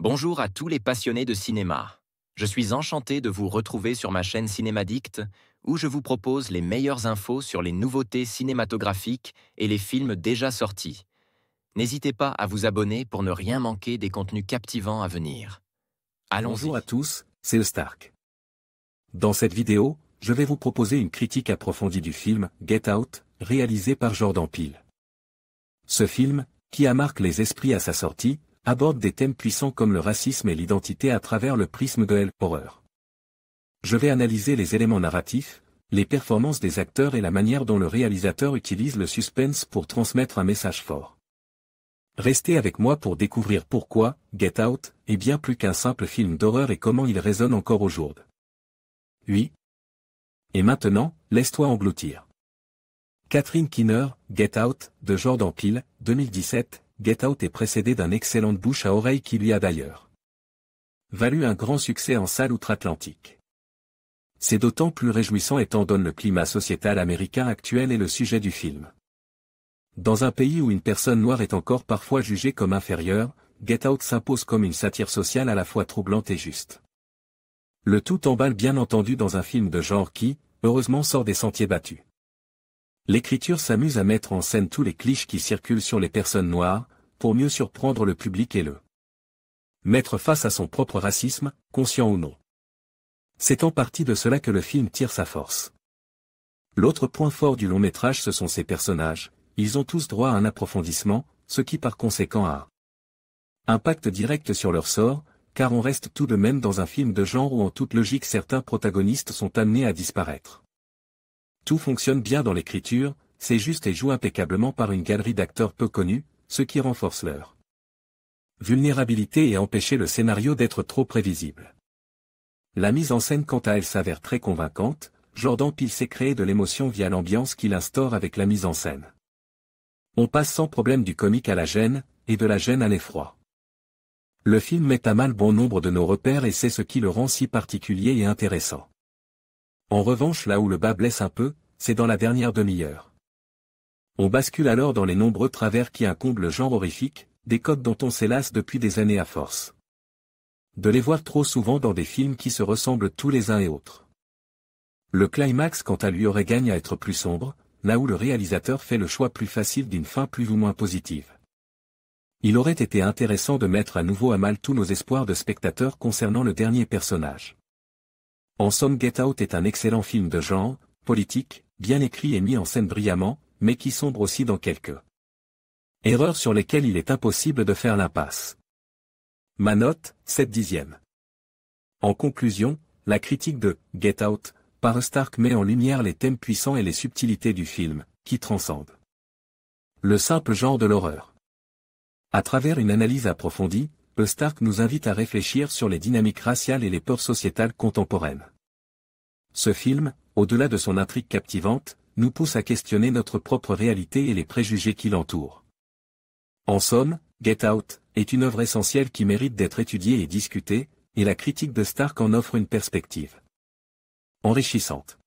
Bonjour à tous les passionnés de cinéma. Je suis enchanté de vous retrouver sur ma chaîne Cinémadicte, où je vous propose les meilleures infos sur les nouveautés cinématographiques et les films déjà sortis. N'hésitez pas à vous abonner pour ne rien manquer des contenus captivants à venir. Bonjour à Allons-y. tous, c'est Stark. Dans cette vidéo, je vais vous proposer une critique approfondie du film Get Out, réalisé par Jordan Peele. Ce film, qui a marqué les esprits à sa sortie, aborde des thèmes puissants comme le racisme et l'identité à travers le prisme de l'horreur. Je vais analyser les éléments narratifs, les performances des acteurs et la manière dont le réalisateur utilise le suspense pour transmettre un message fort. Restez avec moi pour découvrir pourquoi Get Out est bien plus qu'un simple film d'horreur et comment il résonne encore aujourd'hui. Oui. Et maintenant, laisse-toi engloutir. Catherine Keener, Get Out, de Jordan Peele, 2017, Get Out est précédé d'un excellent bouche à oreille qui lui a d'ailleurs valu un grand succès en salle outre-Atlantique. C'est d'autant plus réjouissant étant donné le climat sociétal américain actuel et le sujet du film. Dans un pays où une personne noire est encore parfois jugée comme inférieure, Get Out s'impose comme une satire sociale à la fois troublante et juste. Le tout emballe bien entendu dans un film de genre qui, heureusement sort des sentiers battus. L'écriture s'amuse à mettre en scène tous les clichés qui circulent sur les personnes noires, pour mieux surprendre le public et le mettre face à son propre racisme, conscient ou non. C'est en partie de cela que le film tire sa force. L'autre point fort du long métrage ce sont ses personnages, ils ont tous droit à un approfondissement, ce qui par conséquent a un impact direct sur leur sort, car on reste tout de même dans un film de genre où en toute logique certains protagonistes sont amenés à disparaître. Tout fonctionne bien dans l'écriture, c'est juste et joue impeccablement par une galerie d'acteurs peu connus, ce qui renforce leur vulnérabilité et empêcher le scénario d'être trop prévisible. La mise en scène quant à elle s'avère très convaincante, Jordan Peele sait créer de l'émotion via l'ambiance qu'il instaure avec la mise en scène. On passe sans problème du comique à la gêne, et de la gêne à l'effroi. Le film met à mal bon nombre de nos repères et c'est ce qui le rend si particulier et intéressant. En revanche là où le bas blesse un peu, c'est dans la dernière demi-heure. On bascule alors dans les nombreux travers qui incombent le genre horrifique, des codes dont on s'élasse depuis des années à force de les voir trop souvent dans des films qui se ressemblent tous les uns et autres. Le climax quant à lui aurait gagné à être plus sombre, là où le réalisateur fait le choix plus facile d'une fin plus ou moins positive. Il aurait été intéressant de mettre à nouveau à mal tous nos espoirs de spectateurs concernant le dernier personnage. En somme Get Out est un excellent film de genre, politique, bien écrit et mis en scène brillamment, mais qui sombre aussi dans quelques erreurs sur lesquelles il est impossible de faire l'impasse. Ma note, 7/10. En conclusion, la critique de Get Out par Stark met en lumière les thèmes puissants et les subtilités du film, qui transcendent le simple genre de l'horreur. À travers une analyse approfondie, Stark nous invite à réfléchir sur les dynamiques raciales et les peurs sociétales contemporaines. Ce film, au-delà de son intrigue captivante, nous pousse à questionner notre propre réalité et les préjugés qui l'entourent. En somme, Get Out est une œuvre essentielle qui mérite d'être étudiée et discutée, et la critique de Stark en offre une perspective enrichissante.